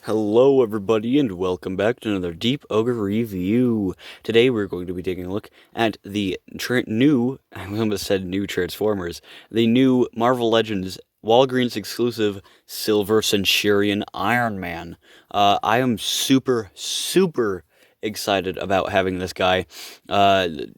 Hello everybody and welcome back to another Deep Ogre review. Today we're going to be taking a look at the I almost said new Transformers, the new Marvel Legends Walgreens exclusive Silver Centurion Iron Man. I am super excited about having this guy.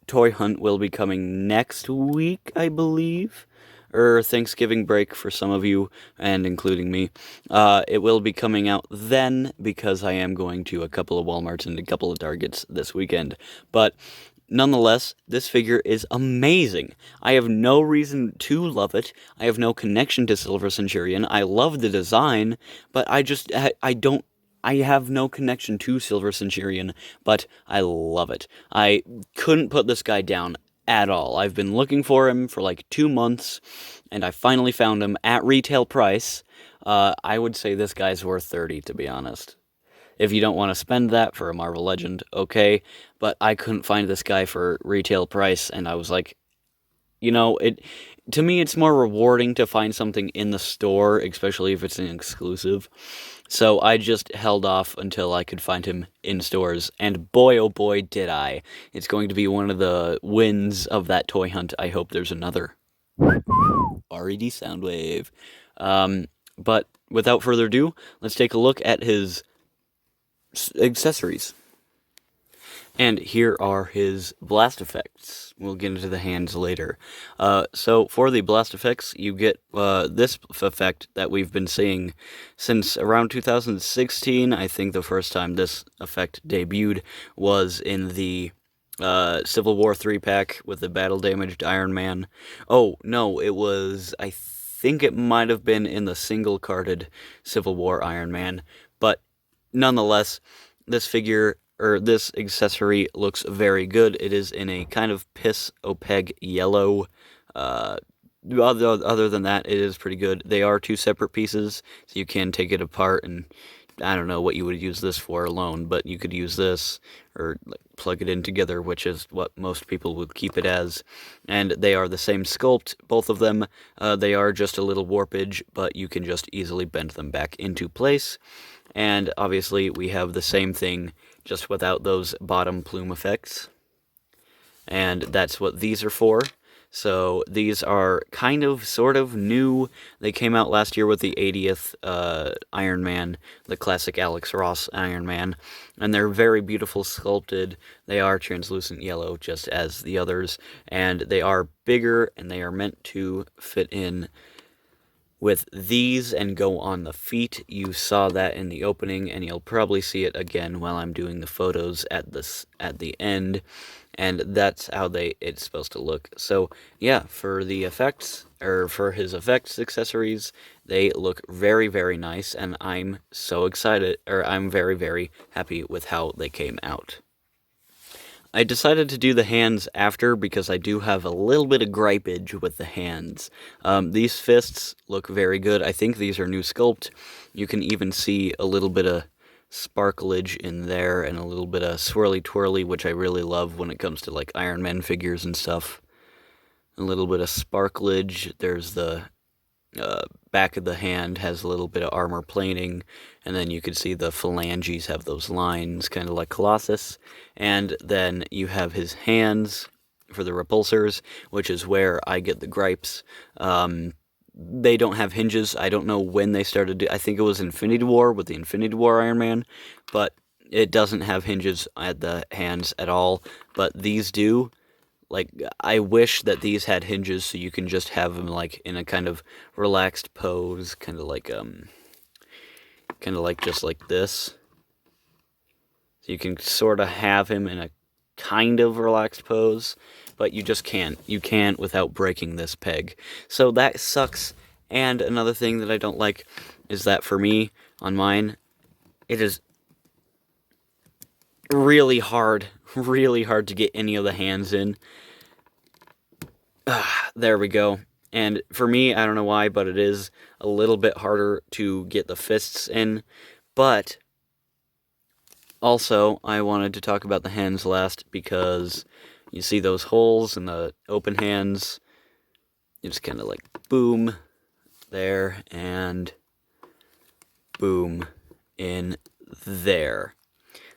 Toy Hunt will be coming next week, I believe, or Thanksgiving break for some of you, and including me. It will be coming out then, because I am going to a couple of Walmarts and a couple of Targets this weekend. But nonetheless, this figure is amazing. I have no reason to love it. I have no connection to Silver Centurion. I love the design, but I don't. I have no connection to Silver Centurion, but I love it. I couldn't put this guy down at all. I've been looking for him for like 2 months, and I finally found him at retail price. I would say this guy's worth 30, to be honest. If you don't want to spend that for a Marvel Legend, okay, but I couldn't find this guy for retail price, and I was like, to me it's more rewarding to find something in the store, especially if it's an exclusive. So I just held off until I could find him in stores, and boy oh boy did I. It's going to be one of the wins of that toy hunt. I hope there's another RED Soundwave. But without further ado, let's take a look at his accessories. And here are his blast effects. We'll get into the hands later. So for the blast effects, you get this effect that we've been seeing since around 2016. I think the first time this effect debuted was in the Civil War 3-pack with the battle-damaged Iron Man. Oh, no, I think it might have been in the single-carded Civil War Iron Man. But nonetheless, this accessory looks very good. It is in a kind of piss opaque yellow. Other than that, it is pretty good. They are two separate pieces, so you can take it apart, and I don't know what you would use this for alone, but you could use this or plug it in together, which is what most people would keep it as. And they are the same sculpt, both of them. They are just a little warpage, but you can just easily bend them back into place. And obviously we have the same thing, just without those bottom plume effects. And that's what these are for. So these are sort of new. They came out last year with the 80th Iron Man, the classic Alex Ross Iron Man, and they're very beautiful sculpted. They are translucent yellow, just as the others, and they are bigger, and they are meant to fit in with these and go on the feet. You saw that in the opening, and you'll probably see it again while I'm doing the photos at the end, and that's how it's supposed to look. So yeah, for the effects, or for his effects accessories, they look very, very nice, and I'm so excited, or I'm very, very happy with how they came out. I decided to do the hands after because I do have a little bit of gripage with the hands. These fists look very good. I think these are new sculpt. You can even see a little bit of sparklage in there and a little bit of swirly twirly, which I really love when it comes to like Iron Man figures and stuff. A little bit of sparklage. There's the back of the hand has a little bit of armor plating, and then you can see the phalanges have those lines, kind of like Colossus. And then you have his hands for the repulsors, which is where I get the gripes. They don't have hinges. I don't know when they started. I think it was Infinity War with the Infinity War Iron Man, but it doesn't have hinges at the hands at all. But these do. Like, I wish that these had hinges so you can just have them, like, in a kind of relaxed pose, kind of like just like this. So you can sort of have him in a kind of relaxed pose, but you just can't. You can't without breaking this peg. So that sucks. And another thing that I don't like is that for me, on mine, it is really hard to get any of the hands in. There we go. And for me, I don't know why, but it is a little bit harder to get the fists in. But also, I wanted to talk about the hands last because you see those holes in the open hands. You just kind of like boom there and boom in there.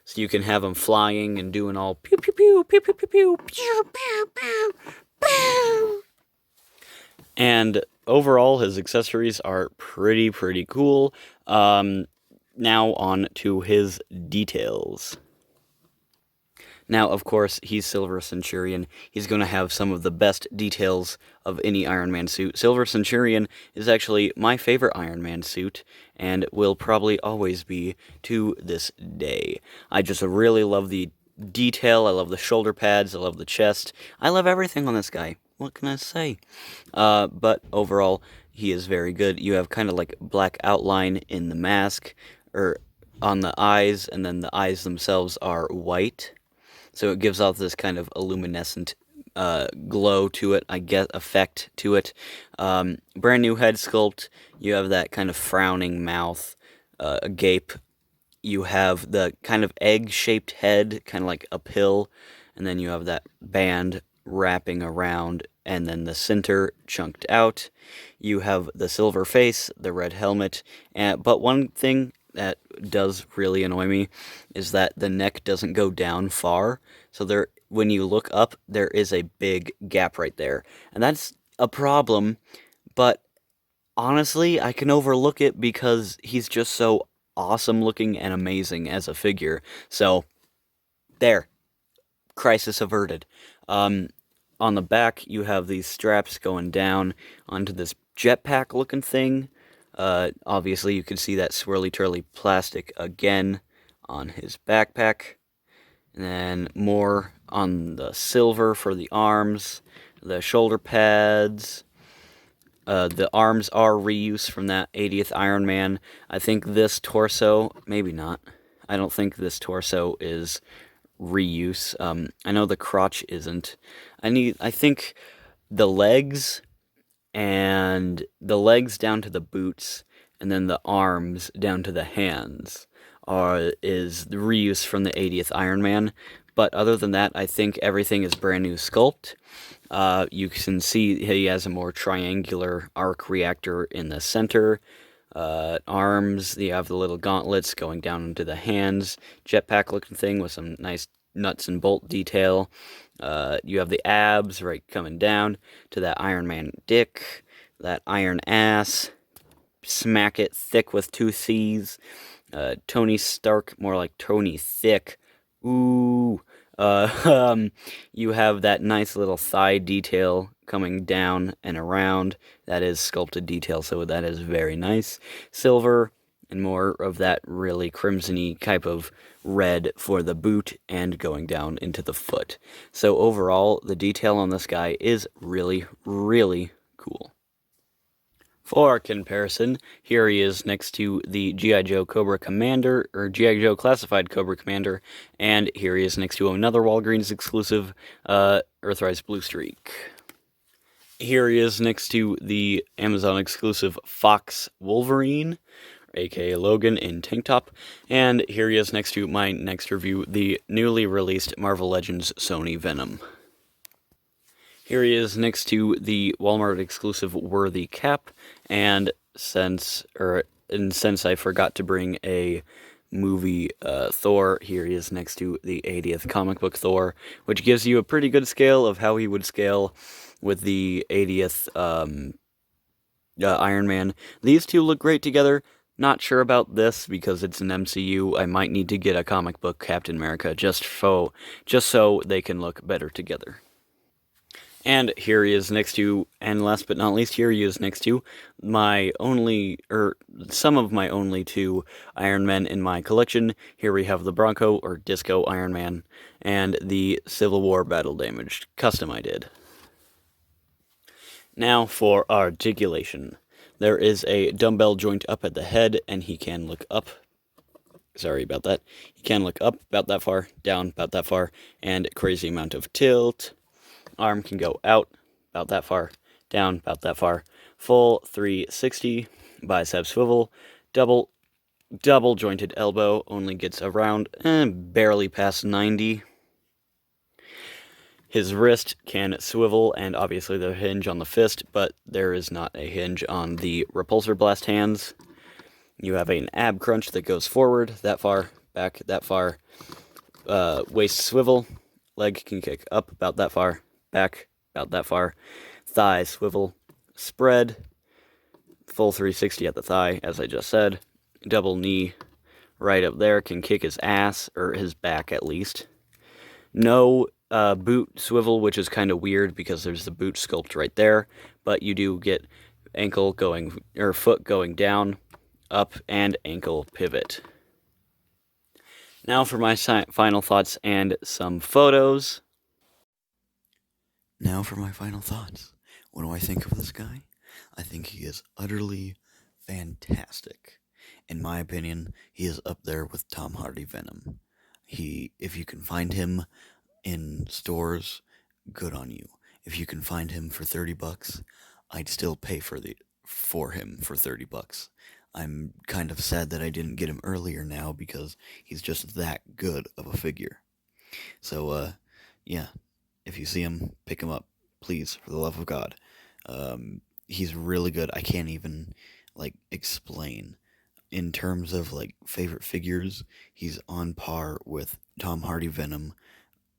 So you can have him flying and doing all pew pew pew pew pew pew pew pew pew pew pew. And overall, his accessories are pretty cool. Now on to his details. Now, of course, he's Silver Centurion. He's going to have some of the best details of any Iron Man suit. Silver Centurion is actually my favorite Iron Man suit, and will probably always be to this day. I just really love the detail. I love the shoulder pads. I love the chest. I love everything on this guy. What can I say? But overall, he is very good. You have kind of like black outline in the mask, or on the eyes, and then the eyes themselves are white. So it gives off this kind of luminescent glow to it, I guess, effect to it. Brand new head sculpt. You have that kind of frowning mouth, gape. You have the kind of egg-shaped head, kind of like a pill. And then you have that band wrapping around, and then the center chunked out. You have the silver face, the red helmet. But one thing that does really annoy me is that the neck doesn't go down far. So there, when you look up, there is a big gap right there. And that's a problem, but honestly, I can overlook it because he's just so awesome looking and amazing as a figure. So, there. Crisis averted. On the back, you have these straps going down onto this jetpack looking thing. Obviously, you can see that swirly-turly plastic again on his backpack. And then more on the silver for the arms, the shoulder pads. The arms are reuse from that 80th Ironman. I think this torso, maybe not. I don't think this torso is reuse. I know the crotch isn't. I think the legs, and the legs down to the boots, and then the arms down to the hands is the reuse from the 80th Ironman. But other than that, I think everything is brand new sculpt. You can see he has a more triangular arc reactor in the center. Arms, you have the little gauntlets going down into the hands. Jetpack looking thing with some nice nuts and bolt detail. You have the abs right coming down to that Iron Man dick, that iron ass. Smack it thick with two C's. Tony Stark, more like Tony Thick. Ooh. You have that nice little thigh detail coming down and around. That is sculpted detail, so that is very nice. Silver, and more of that really crimson-y type of red for the boot and going down into the foot. So overall, the detail on this guy is really cool. For comparison, here he is next to the G.I. Joe Cobra Commander, or G.I. Joe Classified Cobra Commander, and here he is next to another Walgreens exclusive, Earthrise Blue Streak. Here he is next to the Amazon exclusive Fox Wolverine, aka Logan in tank top, and here he is next to my next review, the newly released Marvel Legends Sony Venom. Here he is next to the Walmart exclusive Worthy Cap, and since I forgot to bring a movie Thor, here he is next to the 80th comic book Thor, which gives you a pretty good scale of how he would scale with the 80th Iron Man. These two look great together. Not sure about this because it's an MCU. I might need to get a comic book Captain America just so they can look better together. And here he is next to, and last but not least, here he is next to some of my only two Iron Men in my collection. Here we have the Bronco, or Disco Iron Man, and the Civil War Battle Damaged custom I did. Now for articulation. There is a dumbbell joint up at the head, and he can look up. Sorry about that. He can look up about that far, down about that far, and crazy amount of tilt. Arm can go out about that far, down about that far. Full 360, bicep swivel, double jointed elbow, only gets around barely past 90. His wrist can swivel, and obviously the hinge on the fist, but there is not a hinge on the repulsor blast hands. You have an ab crunch that goes forward that far, back that far, waist swivel, leg can kick up about that far, back about that far, thigh swivel, spread, full 360 at the thigh, as I just said, double knee right up there, can kick his ass, or his back at least. No boot swivel, which is kind of weird because there's the boot sculpt right there, but you do get ankle going, or foot going down, up, and ankle pivot. Now for my final thoughts and some photos. Now for my final thoughts. What do I think of this guy? I think he is utterly fantastic. In my opinion, he is up there with Tom Hardy Venom. If you can find him in stores, good on you. If you can find him for $30, I'd still pay for him for $30. I'm kind of sad that I didn't get him earlier now because he's just that good of a figure. So, yeah, if you see him, pick him up, please, for the love of God. He's really good. I can't even, explain. In terms of, favorite figures, he's on par with Tom Hardy Venom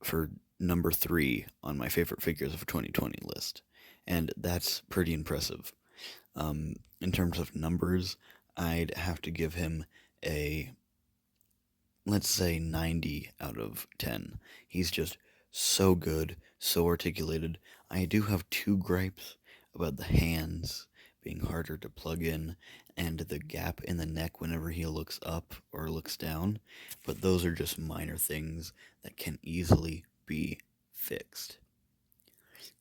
for number 3 on my favorite figures of 2020 list. And that's pretty impressive. In terms of numbers, I'd have to give him a, let's say, 90 out of 10. He's just so good, so articulated. I do have 2 gripes about the hands being harder to plug in and the gap in the neck whenever he looks up or looks down, but those are just minor things that can easily be fixed.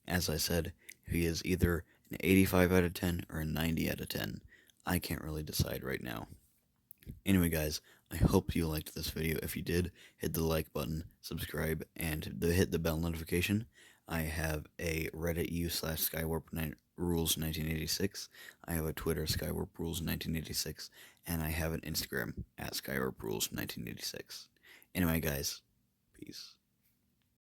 As I said, he is either an 85 out of 10 or a 90 out of 10. I can't really decide right now. Anyway, guys, I hope you liked this video. If you did, hit the like button, subscribe, and hit the bell notification. I have a Reddit u/Skywarp Rules 1986. I have a Twitter Skywarp Rules 1986, and I have an Instagram at Skywarp Rules 1986. Anyway, guys, peace.